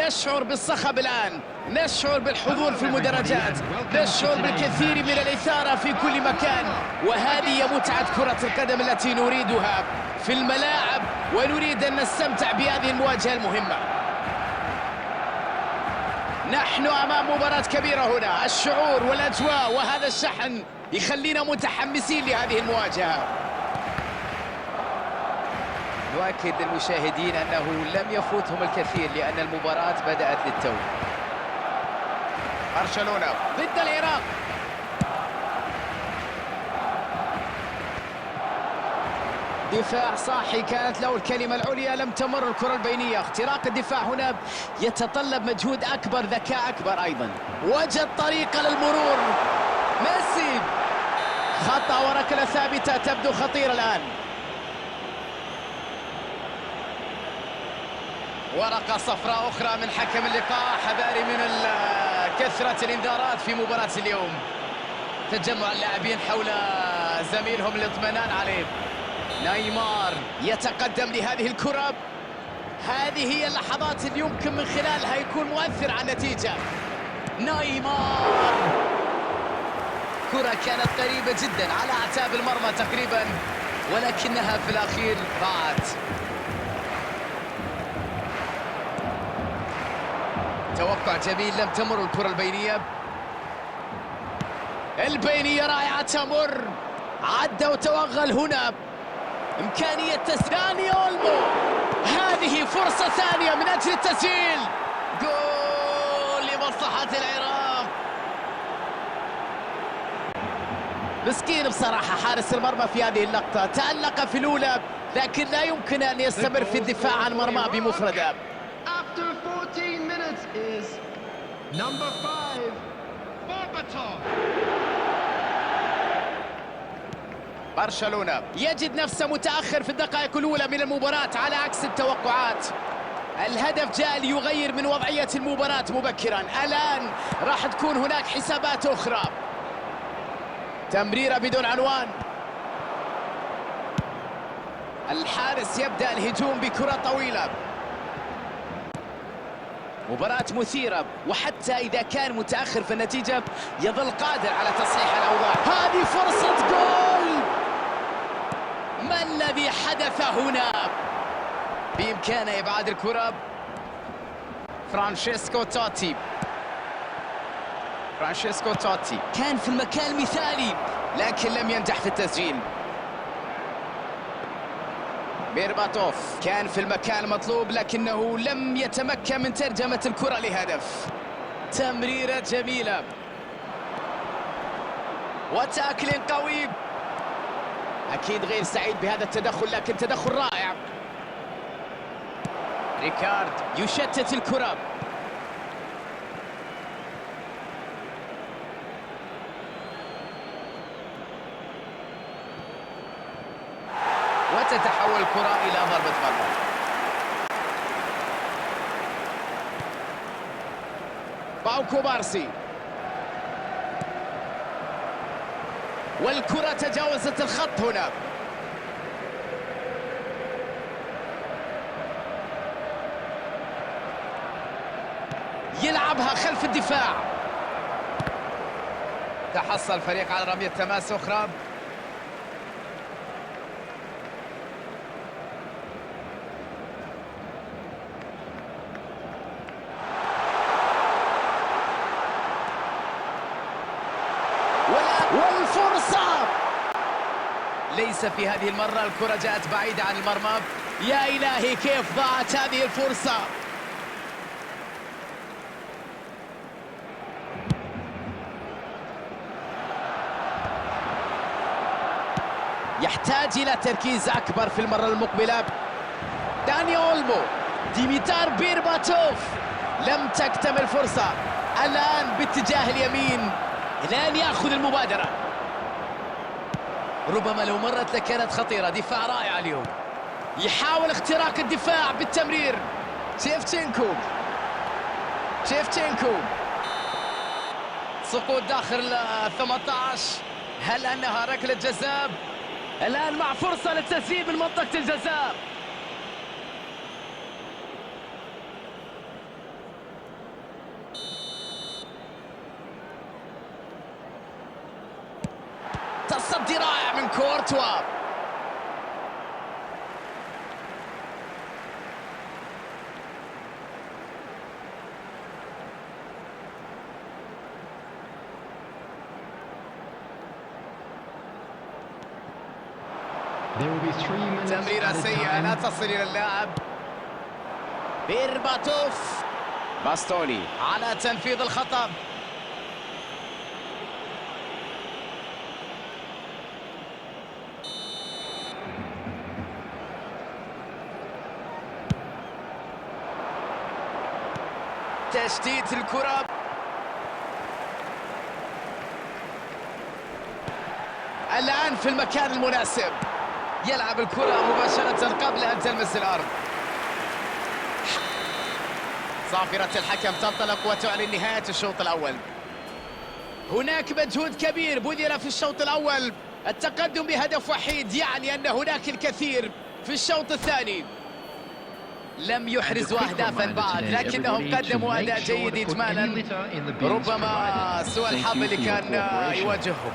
نشعر بالصخب الآن، نشعر بالحضور في المدرجات، نشعر بالكثير من الإثارة في كل مكان، وهذه هي متعة كرة القدم التي نريدها في الملاعب، ونريد أن نستمتع بهذه المواجهة المهمة. نحن أمام مباراة كبيرة هنا، الشعور والأجواء وهذا الشحن يخلينا متحمسين لهذه المواجهة. نؤكد للمشاهدين أنه لم يفوتهم الكثير لأن المباراة بدأت للتو. برشلونة ضد العراق. دفاع صاحي كانت له الكلمة العليا، لم تمر الكرة البينية. اختراق الدفاع هنا يتطلب مجهود أكبر، ذكاء أكبر أيضا. وجد طريقة للمرور. ميسي خطأ وركلة ثابتة تبدو خطيرة الآن. ورقة صفراء أخرى من حكم اللقاء. حذاري من كثرة الإنذارات في مباراة اليوم. تجمع اللاعبين حول زميلهم للاطمئنان عليه. نيمار يتقدم لهذه الكرة. هذه هي اللحظات اللي يمكن من خلالها يكون مؤثر على النتيجة. نيمار، كرة كانت قريبة جدا على أعتاب المرمى تقريبا، ولكنها في الأخير ضاعت. توقع جميل، لم تمر الكرة البينية. البينية رائعة تمر، عدى وتوغل هنا. إمكانية تسديد داني أولمو. هذه فرصة ثانية من أجل التسجيل. جول لمصلحة العراق. مسكين بصراحة حارس المرمى في هذه اللقطة، تألق في الأولى لكن لا يمكن أن يستمر في الدفاع عن مرماه بمفرده. برشلونة يجد نفسه متأخر في الدقائق الأولى من المباراة على عكس التوقعات. الهدف جاء ليغير من وضعية المباراة مبكرا. الآن راح تكون هناك حسابات أخرى. تمريرة بدون عنوان. الحارس يبدأ الهجوم بكرة طويلة. مباراة مثيرة، وحتى إذا كان متأخر في النتيجة يظل قادر على تصحيح الأوضاع. هذه فرصة جول. ما الذي حدث هنا؟ بإمكانه إبعاد الكرة. فرانشيسكو توتي كان في المكان المثالي لكن لم ينجح في التسجيل. بيرباتوف كان في المكان المطلوب لكنه لم يتمكن من ترجمة الكرة لهدف. تمريرة جميلة وتاكل قوي. أكيد غير سعيد بهذا التدخل لكن تدخل رائع. ريكارد يشتت الكرة. وتتحول الكرة إلى ضربة مرمى. باو كوبارسي، والكرة تجاوزت الخط هنا. يلعبها خلف الدفاع. تحصل الفريق على رمية تماس أخرى. والفرصة ليس في هذه المرة. الكرة جاءت بعيدة عن المرمى. يا إلهي كيف ضاعت هذه الفرصة. يحتاج إلى تركيز أكبر في المرة المقبلة. داني أولمو، ديميتار بيرباتوف، لم تكتمل فرصة. الآن باتجاه اليمين، الآن يأخذ المبادرة. ربما لو مرت لكانت خطيرة. دفاع رائع اليوم. يحاول اختراق الدفاع بالتمرير. شيفتشينكو سقوط داخل 18. هل أنها ركلة جزاء؟ الآن مع فرصة للتسديد من منطقة الجزاء. تصدي رائع من كورتوا. تمريرة سيئة لا تصل إلى اللاعب بيرباتوف. باستوني على تنفيذ الخطأ. تشتيت الكرة. الآن في المكان المناسب، يلعب الكرة مباشرة قبل أن تلمس الأرض. صافرة الحكم تنطلق وتعلن نهاية الشوط الأول. هناك مجهود كبير بذل في الشوط الأول، التقدم بهدف وحيد يعني أن هناك الكثير في الشوط الثاني. لم يحرزوا أهدافا بعد، لكنهم قدموا أداء جيد إجمالا، ربما سوء الحظ اللي كان يواجههم.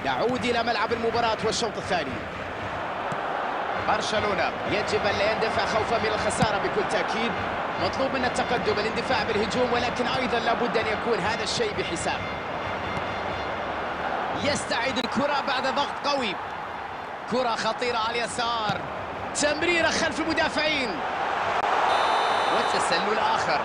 نعود إلى ملعب المباراة والشوط الثاني. برشلونة يجب أن لا يندفع خوفا من الخسارة بكل تأكيد، مطلوب من التقدم، الاندفاع بالهجوم، ولكن أيضا لابد أن يكون هذا الشيء بحساب. يستعيد الكرة بعد ضغط قوي، كرة خطيرة على اليسار، تمريرة خلف المدافعين والتسلل آخر.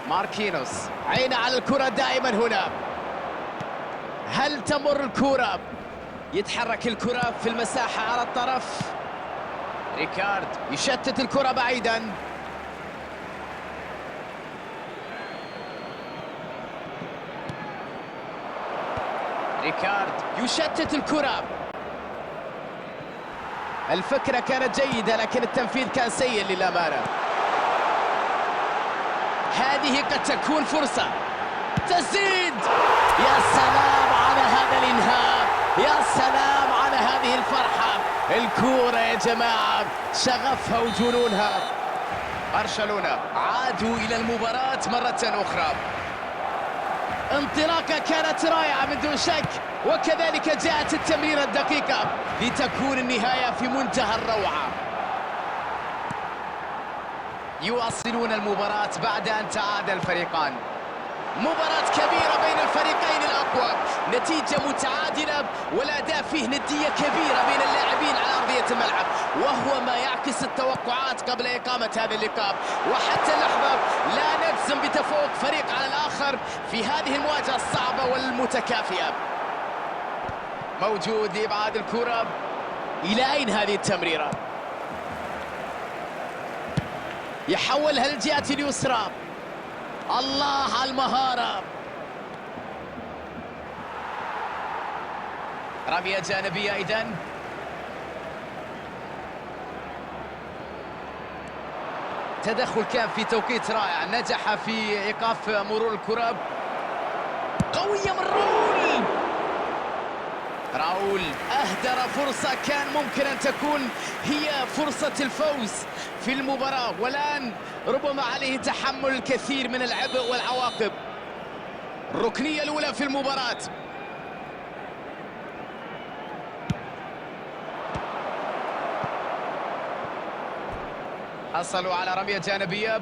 ماركينوس عين على الكرة دائما هنا. هل تمر الكرة؟ يتحرك الكرة في المساحة على الطرف. ريكارد يشتت الكرة بعيدا. ريكارد يشتت الكرة. الفكرة كانت جيدة لكن التنفيذ كان سيء للأمانة. هذه قد تكون فرصة تسديد. يا سلام على هذا الإنهاء، يا سلام على هذه الفرحة. الكورة يا جماعة شغفها وجنونها. برشلونة عادوا إلى المباراة مرة أخرى. انطلاقة كانت رائعة من دون شك، وكذلك جاءت التمريرة الدقيقة لتكون النهاية في منتهى الروعة. يواصلون المباراة بعد أن تعادل الفريقان. مباراة كبيرة بين الفريقين الأقوى، نتيجة متعادلة والأداء فيه ندية كبيرة بين اللاعبين على أرضية الملعب، وهو ما يعكس التوقعات قبل إقامة هذا اللقاء. وحتى اللحظة لا نجزم بتفوق فريق على الآخر في هذه المواجهة الصعبة والمتكافئة. موجود لإبعاد الكرة. إلى أين هذه التمريرة؟ يحولها للجهة اليسرى. الله على المهارة. رمية جانبية إذن. تدخل كان في توقيت رائع، نجح في إيقاف مرور الكرة. قوية من راؤول أهدر فرصة كان ممكن أن تكون هي فرصة الفوز في المباراة، والآن ربما عليه تحمل الكثير من العبء والعواقب. الركنية الأولى في المباراة. حصلوا على رمية جانبية.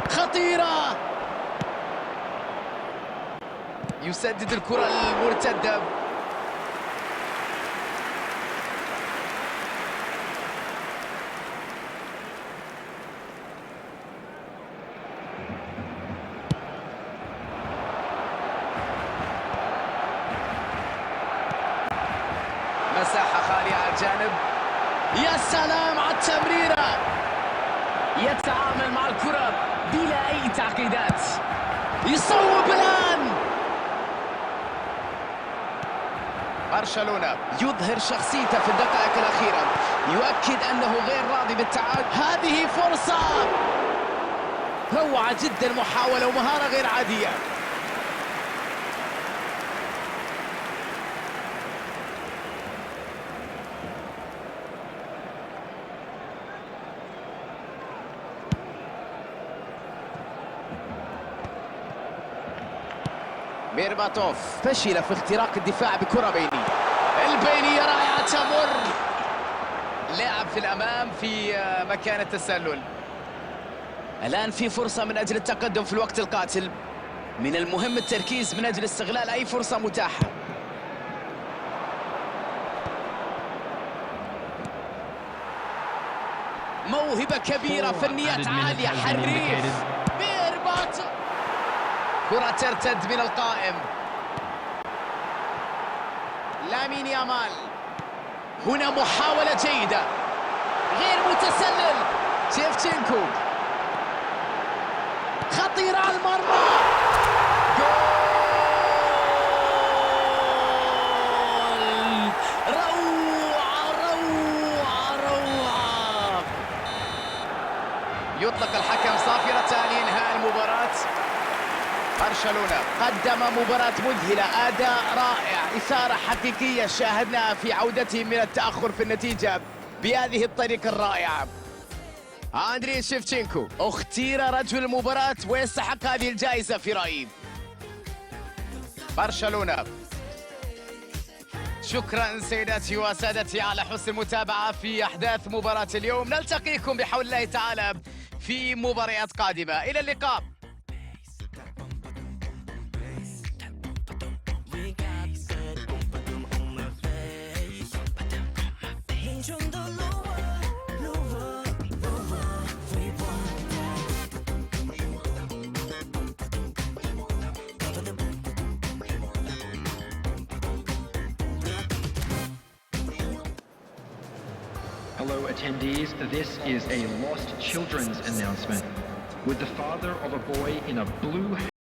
خطيرة. يسدد الكرة المرتدة. مساحة خالية على الجانب. يا سلام على التمريرة. يتعامل مع الكرة بلا أي تعقيدات. يصوب الآن. برشلونة يظهر شخصيته في الدقائق الأخيرة، يؤكد أنه غير راضي بالتعادل. هذه فرصة، روعة جدا، محاولة ومهارة غير عادية. بيرباتوف فشل في اختراق الدفاع بكرة بيني. البينية رائعة، تمر لاعب في الأمام في مكان التسلل. الآن في فرصة من أجل التقدم في الوقت القاتل، من المهم التركيز من أجل استغلال أي فرصة متاحة. موهبة كبيرة، فنيات عالية، حريف. بيرباتوف، كرة ترتد من القائم. لامين يامال، هنا محاولة جيدة، غير متسلل. شيفتشينكو، خطيرة على المرمى، جول! روعة روعة روعة. يطلق الحكم صافرة لإنهاء المباراة. برشلونة قدم مباراة مذهلة، أداء رائع، إثارة حقيقية شاهدناها في عودتهم من التأخر في النتيجة بهذه الطريقة الرائعة. أندري شيفتشينكو اختير رجل المباراة ويستحق هذه الجائزة في رأيي. برشلونة، شكرا سيداتي وسادتي على حسن المتابعة في أحداث مباراة اليوم. نلتقيكم بحول الله تعالى في مباريات قادمة، إلى اللقاء. Hello attendees, this is a lost children's announcement. With the father of a boy in a blue